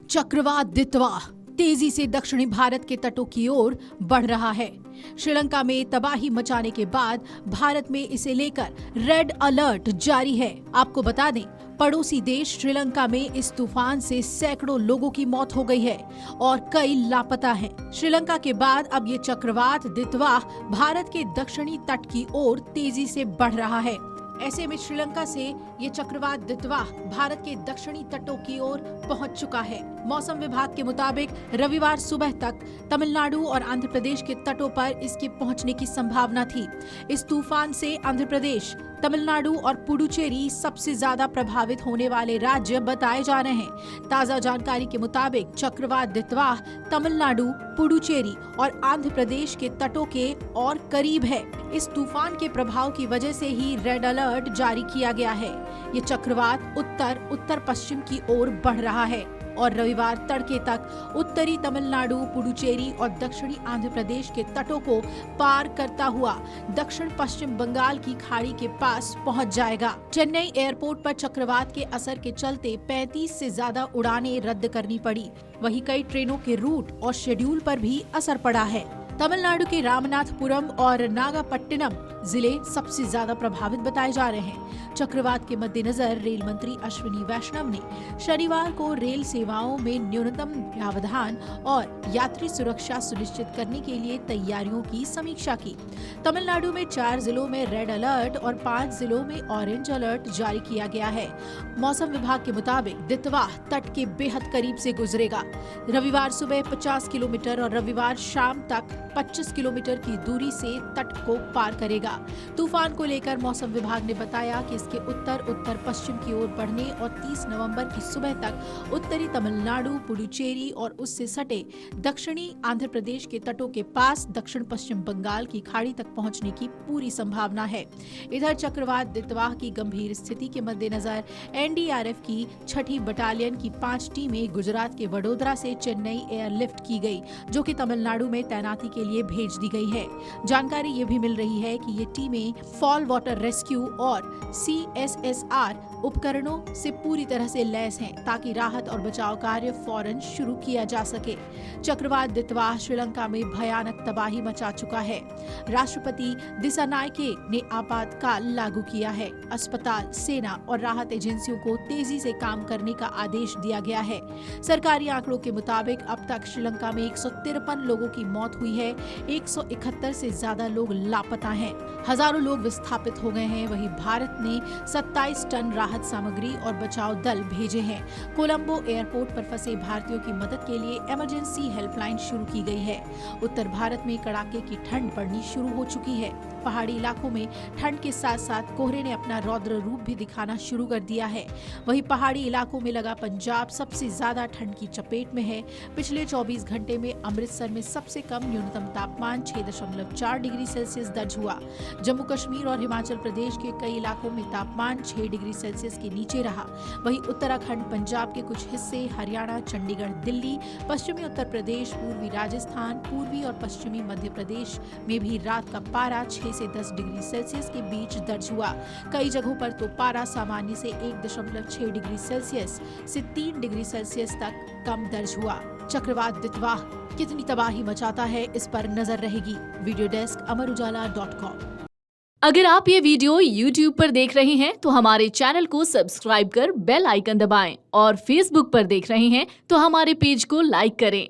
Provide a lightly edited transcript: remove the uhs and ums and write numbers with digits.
चक्रवात दितवा तेजी से दक्षिणी भारत के तटों की ओर बढ़ रहा है। श्रीलंका में तबाही मचाने के बाद भारत में इसे लेकर रेड अलर्ट जारी है। आपको बता दें, पड़ोसी देश श्रीलंका में इस तूफान से सैकड़ों लोगों की मौत हो गई है और कई लापता हैं। श्रीलंका के बाद अब ये चक्रवात दितवा भारत के दक्षिणी तट की ओर तेजी से बढ़ रहा है। ऐसे में श्रीलंका से ये चक्रवात दितवा भारत के दक्षिणी तटों की ओर पहुंच चुका है। मौसम विभाग के मुताबिक रविवार सुबह तक तमिलनाडु और आंध्र प्रदेश के तटों पर इसके पहुंचने की संभावना थी। इस तूफान से आंध्र प्रदेश, तमिलनाडु और पुडुचेरी सबसे ज्यादा प्रभावित होने वाले राज्य बताए जा रहे हैं। ताजा जानकारी के मुताबिक चक्रवात दितवा तमिलनाडु, पुडुचेरी और आंध्र प्रदेश के तटों के और करीब है। इस तूफान के प्रभाव की वजह से ही रेड अलर्ट जारी किया गया है। ये चक्रवात उत्तर पश्चिम की ओर बढ़ रहा है और रविवार तड़के तक उत्तरी तमिलनाडु, पुडुचेरी और दक्षिणी आंध्र प्रदेश के तटों को पार करता हुआ दक्षिण पश्चिम बंगाल की खाड़ी के पास पहुंच जाएगा। चेन्नई एयरपोर्ट पर चक्रवात के असर के चलते 35 से ज्यादा उड़ानें रद्द करनी पड़ी। वहीं कई ट्रेनों के रूट और शेड्यूल पर भी असर पड़ा है। तमिलनाडु के रामनाथपुरम और नागापट्टिनम जिले सबसे ज्यादा प्रभावित बताए जा रहे हैं। चक्रवात के मद्देनजर रेल मंत्री अश्विनी वैष्णव ने शनिवार को रेल सेवाओं में न्यूनतम प्रावधान और यात्री सुरक्षा सुनिश्चित करने के लिए तैयारियों की समीक्षा की। तमिलनाडु में 4 जिलों में रेड अलर्ट और 5 जिलों में ऑरेंज अलर्ट जारी किया गया है। मौसम विभाग के मुताबिक दितवा तट के बेहद करीब से गुजरेगा। रविवार सुबह 50 किलोमीटर और रविवार शाम तक 25 किलोमीटर की दूरी से तट को पार करेगा। तूफान को लेकर मौसम विभाग ने बताया कि इसके उत्तर पश्चिम की ओर बढ़ने और 30 नवंबर की सुबह तक उत्तरी तमिलनाडु, पुडुचेरी और उससे सटे दक्षिणी आंध्र प्रदेश के तटों के पास दक्षिण पश्चिम बंगाल की खाड़ी तक पहुंचने की पूरी संभावना है। इधर चक्रवात दितवा की गंभीर स्थिति के मद्देनजर एनडीआरएफ की 6ठी बटालियन की 5 टीमें गुजरात के वडोदरा से चेन्नई एयरलिफ्ट की गई, जो कि तमिलनाडु में तैनाती के लिए भेज दी गई है। जानकारी ये भी मिल रही है कि ये टीमें फॉल वाटर रेस्क्यू और CSSR उपकरणों से पूरी तरह से लैस हैं, ताकि राहत और बचाव कार्य फौरन शुरू किया जा सके। चक्रवात दितवा श्रीलंका में भयानक तबाही मचा चुका है। राष्ट्रपति दिसानायके ने आपातकाल लागू किया है। अस्पताल, सेना और राहत एजेंसियों को तेजी से काम करने का आदेश दिया गया है। सरकारी आंकड़ों के मुताबिक अब तक श्रीलंका में 153 लोगों की मौत हुई है। 171 से ज्यादा लोग लापता हैं। हजारों लोग विस्थापित हो गए हैं। वहीं भारत ने 27 टन राहत सामग्री और बचाव दल भेजे हैं। कोलंबो एयरपोर्ट पर फंसे भारतीयों की मदद के लिए इमरजेंसी हेल्पलाइन शुरू की गई है। उत्तर भारत में कड़ाके की ठंड पड़नी शुरू हो चुकी है। पहाड़ी इलाकों में ठंड के साथ साथ कोहरे ने अपना रौद्र रूप भी दिखाना शुरू कर दिया है। वहीं पहाड़ी इलाकों में लगा पंजाब सबसे ज्यादा ठंड की चपेट में है। पिछले 24 घंटे में अमृतसर में सबसे कम न्यूनतम तापमान 6.4 डिग्री सेल्सियस दर्ज हुआ। जम्मू कश्मीर और हिमाचल प्रदेश के कई इलाकों में तापमान 6 डिग्री सेल्सियस के नीचे रहा। वहीं उत्तराखंड, पंजाब के कुछ हिस्से, हरियाणा, चंडीगढ़, दिल्ली, पश्चिमी उत्तर प्रदेश, पूर्वी राजस्थान, पूर्वी और पश्चिमी मध्य प्रदेश में भी रात का पारा 6 से 10 डिग्री सेल्सियस के बीच दर्ज हुआ। कई जगहों पर तो पारा सामान्य से 1.6 डिग्री सेल्सियस से 3 डिग्री सेल्सियस तक कम दर्ज हुआ। चक्रवात दितवा कितनी तबाही मचाता है, इस पर नजर रहेगी। Video desk amarujala.com। अगर आप ये वीडियो YouTube पर देख रहे हैं तो हमारे चैनल को सब्सक्राइब कर बेल आइकन दबाएं और Facebook पर देख रहे हैं तो हमारे पेज को लाइक करें।